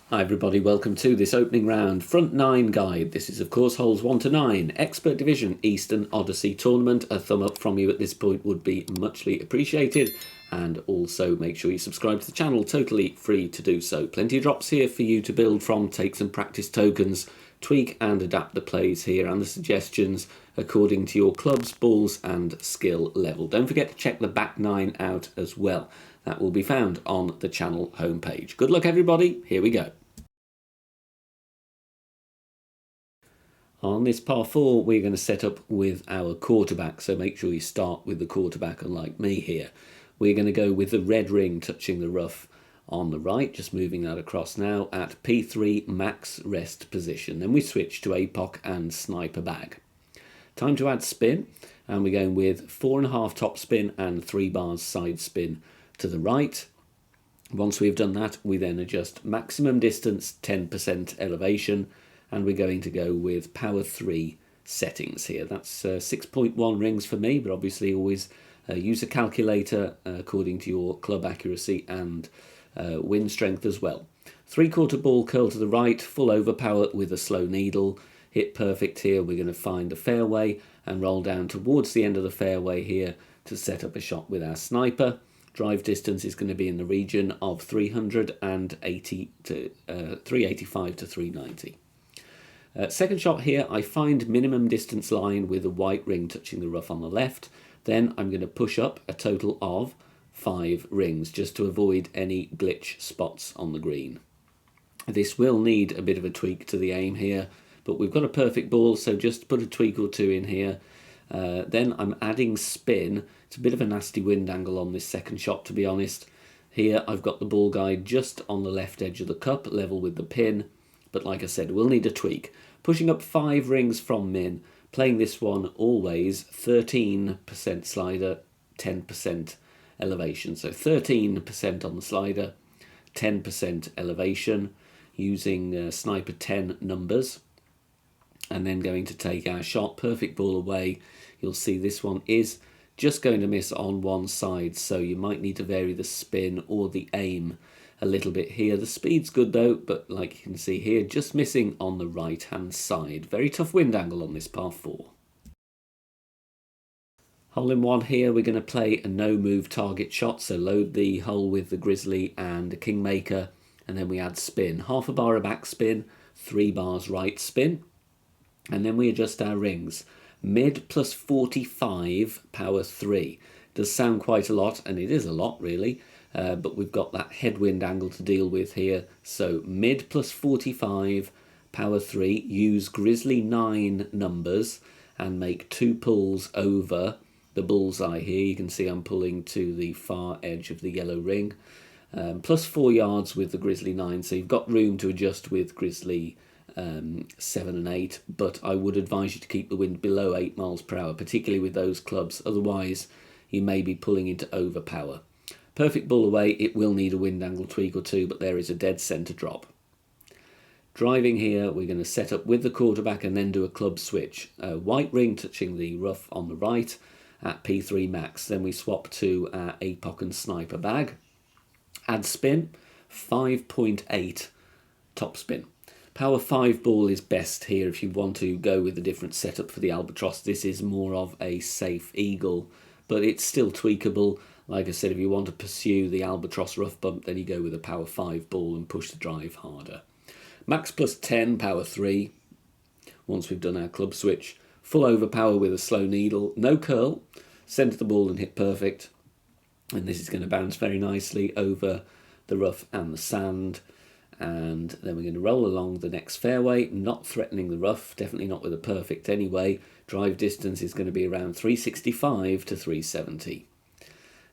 Hi everybody, welcome to this opening round front nine guide. This is of course holes 1 to 9, Expert Division Eastern Odyssey Tournament. A thumb up from you at this point would be muchly appreciated, and also make sure you subscribe to the channel, totally free to do so. Plenty of drops here for you to build from, take some practice tokens, tweak and adapt the plays here and the suggestions according to your clubs, balls and skill level. Don't forget to check the back nine out as well. That will be found on the channel homepage. Good luck everybody, here we go. On this par 4 we're going to set up with our quarterback, so make sure you start with the quarterback, unlike me here. We're going to go with the red ring touching the rough on the right, just moving that across now at P3 max rest position. Then we switch to APOC and sniper bag. Time to add spin, and we're going with 4.5 top spin and 3 bars side spin to the right. Once we've done that, we then adjust maximum distance 10% elevation, and we're going to go with power 3 settings here. That's 6.1 rings for me, but obviously always use a calculator according to your club accuracy and wind strength as well. 3/4 ball curl to the right, full overpower with a slow needle. Hit perfect here. We're going to find the fairway and roll down towards the end of the fairway here to set up a shot with our sniper. Drive distance is going to be in the region of 380 to 385 to 390. Second shot here, I find minimum distance line with a white ring touching the rough on the left. Then I'm going to push up a total of 5 rings just to avoid any glitch spots on the green. This will need a bit of a tweak to the aim here, but we've got a perfect ball, so just put a tweak or two in here. Then I'm adding spin. It's a bit of a nasty wind angle on this second shot, to be honest. Here I've got the ball guide just on the left edge of the cup, level with the pin, but like I said, we'll need a tweak. Pushing up 5 rings from min, playing this one always 13% slider, 10% elevation. So 13% on the slider, 10% elevation, using sniper 10 numbers. And then going to take our shot, perfect ball away. You'll see this one is just going to miss on one side, so you might need to vary the spin or the aim a little bit here. The speed's good though, but like you can see here, just missing on the right hand side. Very tough wind angle on this par 4. Hole in one here, we're going to play a no move target shot, so load the hole with the Grizzly and the Kingmaker, and then we add spin. 1/2 bar of back spin, 3 bars right spin, and then we adjust our rings. Mid plus 45, power 3. Does sound quite a lot, and it is a lot really, but we've got that headwind angle to deal with here. So mid plus 45, power 3, use Grizzly 9 numbers and make 2 pulls over the bullseye here. You can see I'm pulling to the far edge of the yellow ring. Plus 4 yards with the Grizzly 9, so you've got room to adjust with Grizzly 7 and 8, but I would advise you to keep the wind below 8 miles per hour, particularly with those clubs. Otherwise, you may be pulling into overpower. Perfect ball away, it will need a wind angle tweak or two, but there is a dead centre drop. Driving here, we're going to set up with the quarterback and then do a club switch. White ring touching the rough on the right at P3 max. Then we swap to our APOC and sniper bag. Add spin, 5.8 top spin. Power 5 ball is best here if you want to go with a different setup for the Albatross. This is more of a safe eagle, but it's still tweakable. Like I said, if you want to pursue the Albatross rough bump, then you go with a power 5 ball and push the drive harder. Max plus 10, power 3. Once we've done our club switch, full overpower with a slow needle, no curl, centre the ball and hit perfect. And this is going to bounce very nicely over the rough and the sand. And then we're going to roll along the next fairway, not threatening the rough, definitely not with a perfect anyway. Drive distance is going to be around 365 to 370.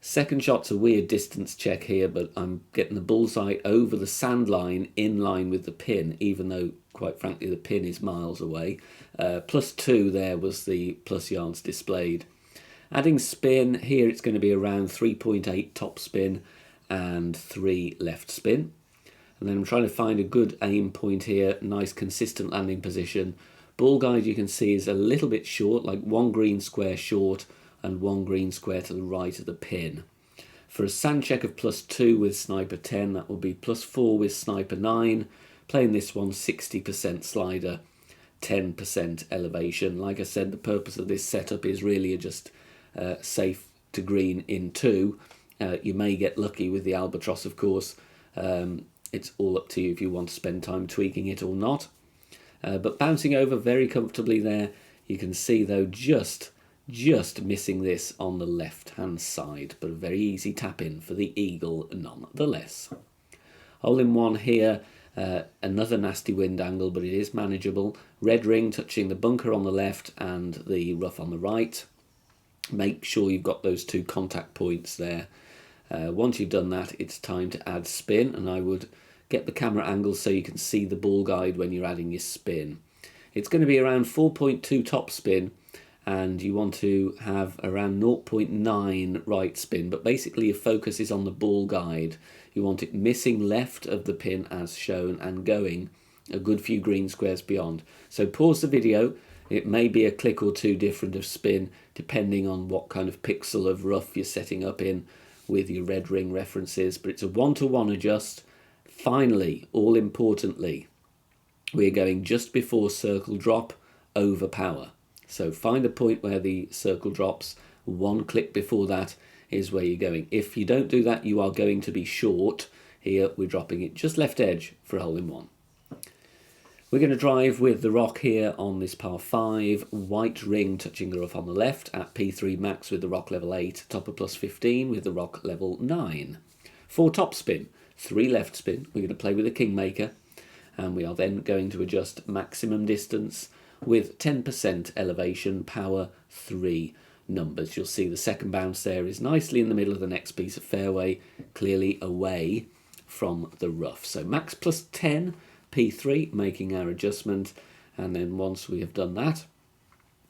Second shot's a weird distance check here, but I'm getting the bullseye over the sand line in line with the pin, even though, quite frankly, the pin is miles away. Plus 2 there was the plus yards displayed. Adding spin, here it's going to be around 3.8 top spin and 3 left spin. And then I'm trying to find a good aim point here, nice consistent landing position. Ball guide you can see is a little bit short, like 1 green square short and 1 green square to the right of the pin. For a sand check of +2 with sniper 10, that will be +4 with sniper 9. Playing this one 60% slider, 10% elevation. Like I said, the purpose of this setup is really just safe to green in 2. You may get lucky with the albatross, of course. It's all up to you if you want to spend time tweaking it or not. But bouncing over very comfortably there. You can see though just missing this on the left hand side, but a very easy tap in for the eagle nonetheless. Hole in one here, another nasty wind angle, but it is manageable. Red ring touching the bunker on the left and the rough on the right. Make sure you've got those 2 contact points there. Once you've done that, it's time to add spin, and I would get the camera angle so you can see the ball guide when you're adding your spin. It's going to be around 4.2 top spin, and you want to have around 0.9 right spin, but basically your focus is on the ball guide. You want it missing left of the pin as shown and going a good few green squares beyond. So pause the video. It may be a click or 2 different of spin depending on what kind of pixel of rough you're setting up in with your red ring references, but it's a 1-to-1 adjust. Finally, all importantly, we're going just before circle drop over power. So find a point where the circle drops, 1 click before that is where you're going. If you don't do that, you are going to be short. Here we're dropping it just left edge for a hole in one. We're going to drive with the rock here on this par 5, white ring touching the rough on the left at P3 max with the rock level 8, topper +15 with the rock level 9. 4 top spin, 3 left spin. We're going to play with a kingmaker, and we are then going to adjust maximum distance with 10% elevation, power 3 numbers. You'll see the second bounce there is nicely in the middle of the next piece of fairway, clearly away from the rough. So max +10, P3, making our adjustment, and then once we have done that,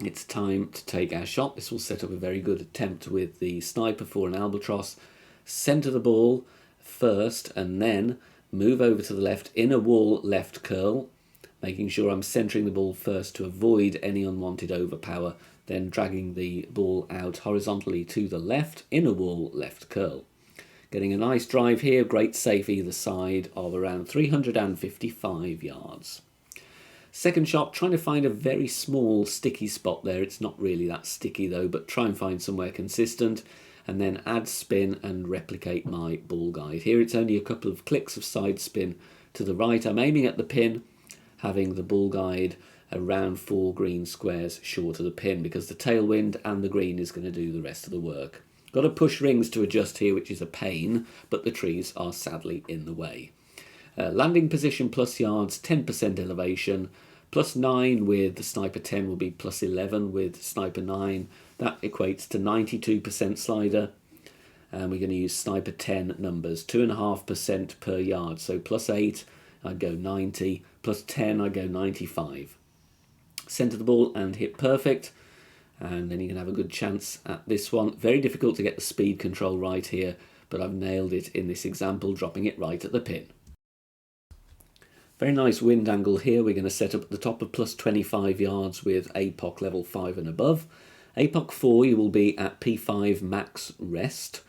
it's time to take our shot. This will set up a very good attempt with the sniper for an albatross. Centre the ball first and then move over to the left, inner wall left curl, making sure I'm centering the ball first to avoid any unwanted overpower, then dragging the ball out horizontally to the left, inner wall left curl. Getting a nice drive here, great safe either side of around 355 yards. Second shot, trying to find a very small sticky spot there. It's not really that sticky though, but try and find somewhere consistent, and then add spin and replicate my ball guide. Here it's only a couple of clicks of side spin to the right. I'm aiming at the pin, having the ball guide around 4 green squares short of the pin because the tailwind and the green is going to do the rest of the work. Got to push rings to adjust here, which is a pain, but the trees are sadly in the way. Landing position plus yards, 10% elevation, +9 with the sniper 10 will be +11 with sniper 9. That equates to 92% slider. And we're going to use sniper 10 numbers, 2.5% per yard. So +8, I'd go 90, +10, I'd go 95. Centre the ball and hit perfect. And then you can have a good chance at this one. Very difficult to get the speed control right here, but I've nailed it in this example, dropping it right at the pin. Very nice wind angle here. We're going to set up at the top of +25 yards with APOC level 5 and above. APOC 4 you will be at P5 max rest,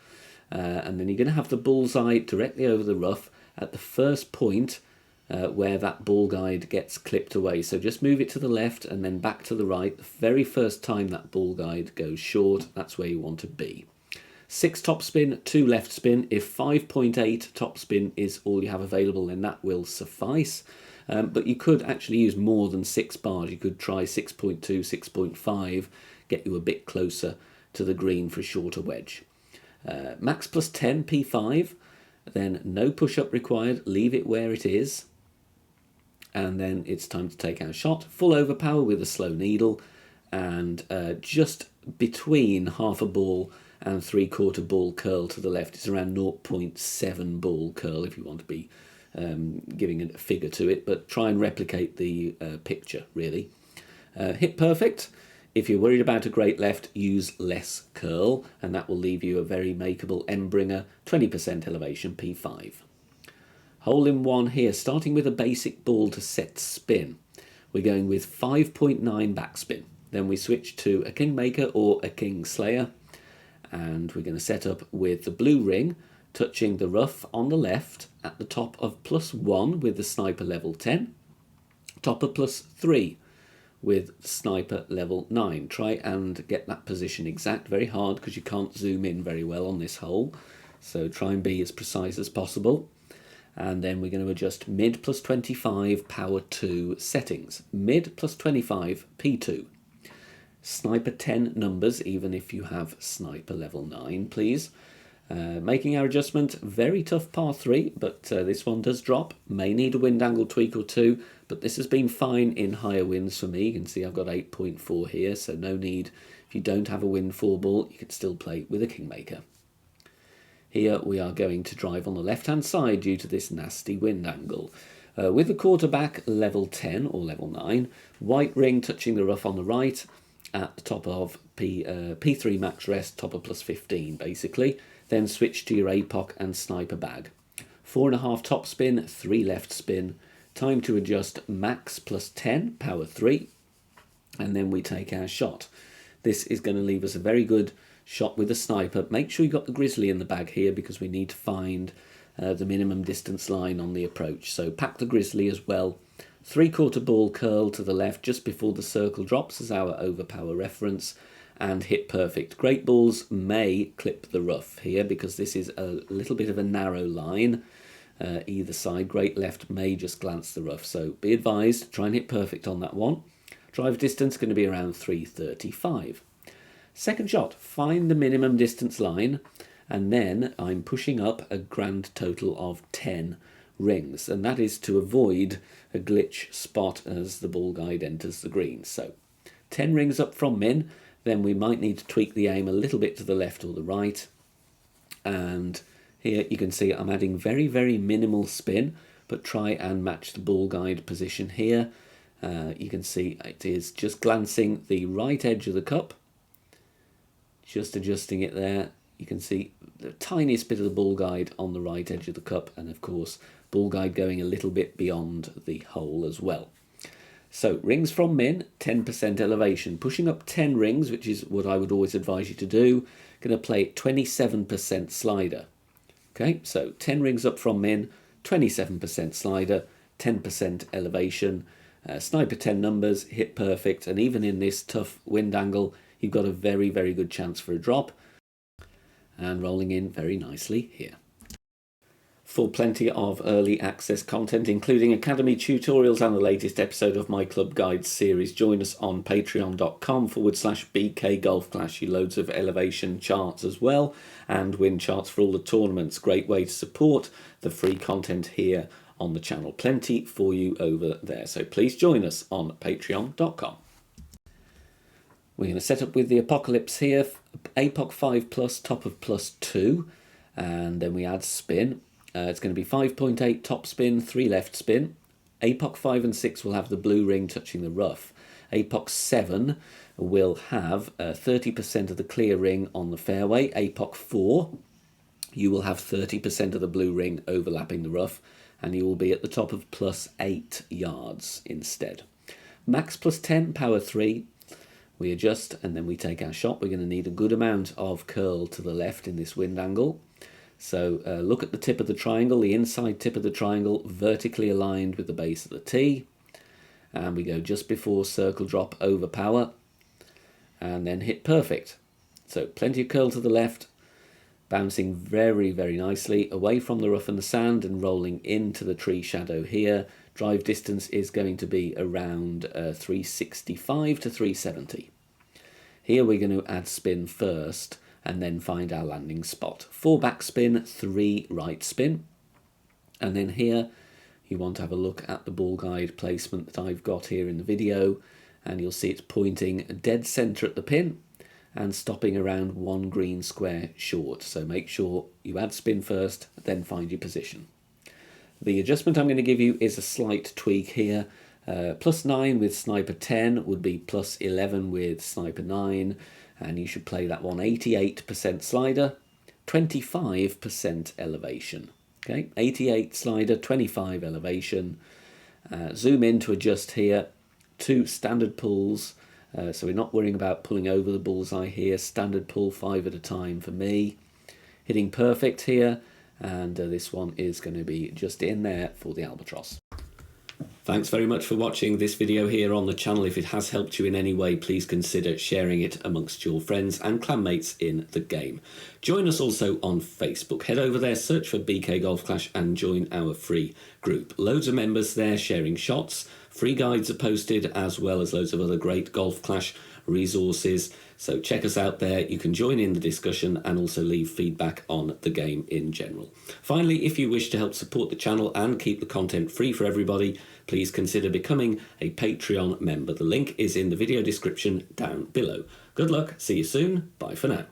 and then you're going to have the bullseye directly over the rough at the first point where that ball guide gets clipped away. So just move it to the left and then back to the right. The very first time that ball guide goes short, that's where you want to be. 6 top spin, 2 left spin. If 5.8 top spin is all you have available, then that will suffice. But you could actually use more than 6 bars. You could try 6.2, 6.5, get you a bit closer to the green for a shorter wedge. Max +10, P5, then no push-up required. Leave it where it is. And then it's time to take our shot. Full overpower with a slow needle, and just between half a ball and 3/4 ball curl to the left. It's around 0.7 ball curl if you want to be giving a figure to it, but try and replicate the picture really. Hit perfect. If you're worried about a great left, use less curl, and that will leave you a very makeable end bringer, 20% elevation, P5. Hole in one here, starting with a basic ball to set spin. We're going with 5.9 backspin. Then we switch to a kingmaker or a king slayer, And we're going to set up with the blue ring touching the rough on the left at the top of +1 with the sniper level 10, top of +3 with sniper level 9. Try and get that position exact. Very hard because you can't zoom in very well on this hole. So try and be as precise as possible. And then we're going to adjust mid +25 power 2 settings. Mid +25 P2. Sniper 10 numbers, even if you have sniper level 9, please. Making our adjustment, very tough par 3, but this one does drop. May need a wind angle tweak or two, but this has been fine in higher winds for me. You can see I've got 8.4 here, so no need. If you don't have a wind 4 ball, you could still play with a Kingmaker. Here we are going to drive on the left-hand side due to this nasty wind angle. With the quarterback level 10 or level 9, white ring touching the rough on the right at the top of P3 max rest, top of +15 basically. Then switch to your APOC and sniper bag. 4.5 top spin, 3 left spin. Time to adjust max +10, power 3. And then we take our shot. This is going to leave us a very good shot with the sniper. Make sure you got the grizzly in the bag here because we need to find the minimum distance line on the approach. So pack the grizzly as well. 3/4 ball curl to the left just before the circle drops as our overpower reference. And hit perfect. Great balls may clip the rough here because this is a little bit of a narrow line either side. Great left may just glance the rough, so be advised, try and hit perfect on that one. Drive distance going to be around 335. Second shot, find the minimum distance line, and then I'm pushing up a grand total of 10 rings, and that is to avoid a glitch spot as the ball guide enters the green. So 10 rings up from min. Then we might need to tweak the aim a little bit to the left or the right. And here you can see I'm adding very, very minimal spin, but try and match the ball guide position here. You can see it is just glancing the right edge of the cup, just adjusting it there. You can see the tiniest bit of the ball guide on the right edge of the cup, and of course ball guide going a little bit beyond the hole as well. So rings from min, 10% elevation. Pushing up 10 rings, which is what I would always advise you to do. Going to play 27% slider. Okay, so 10 rings up from min, 27% slider, 10% elevation. Sniper 10 numbers, hit perfect. And even in this tough wind angle, you've got a very, very good chance for a drop. And rolling in very nicely here. For plenty of early access content, including academy tutorials and the latest episode of my Club Guides series, join us on patreon.com/BK Golf Clash. You loads of elevation charts as well, and win charts for all the tournaments. Great way to support the free content here on the channel. Plenty for you over there. So please join us on patreon.com. We're going to set up with the Apocalypse here. APOC 5+, top of +2, and then we add spin. It's going to be 5.8 top spin, 3 left spin. APOC 5 and 6 will have the blue ring touching the rough. APOC 7 will have 30% of the clear ring on the fairway. APOC 4, you will have 30% of the blue ring overlapping the rough, and you will be at the top of +8 yards instead. Max +10, power 3. We adjust and then we take our shot. We're going to need a good amount of curl to the left in this wind angle. So look at the tip of the triangle, the inside tip of the triangle, vertically aligned with the base of the tee. And we go just before circle drop over power and then hit perfect. So plenty of curl to the left, bouncing very, very nicely away from the rough and the sand and rolling into the tree shadow here. Drive distance is going to be around 365 to 370. Here we're going to add spin first and then find our landing spot. 4 back spin, 3 right spin. And then here you want to have a look at the ball guide placement that I've got here in the video, and you'll see it's pointing dead center at the pin and stopping around 1 green square short. So make sure you add spin first, then find your position. The adjustment I'm going to give you is a slight tweak here. +9 with sniper 10 would be +11 with sniper 9, and you should play that one 88% slider, 25% elevation. Okay, 88 slider, 25 elevation. Zoom in to adjust here. 2 standard pulls So we're not worrying about pulling over the bullseye here. Standard pull, 5 at a time for me. Hitting perfect here, and this one is going to be just in there for the albatross. Thanks very much for watching this video here on the channel. If it has helped you in any way, please consider sharing it amongst your friends and clanmates in the game. Join us also on Facebook. Head over there, search for BK Golf Clash and join our free group. Loads of members there sharing shots. Free guides are posted, as well as loads of other great Golf Clash resources. So check us out there. You can join in the discussion and also leave feedback on the game in general. Finally, if you wish to help support the channel and keep the content free for everybody, please consider becoming a Patreon member. The link is in the video description down below. Good luck, see you soon, bye for now.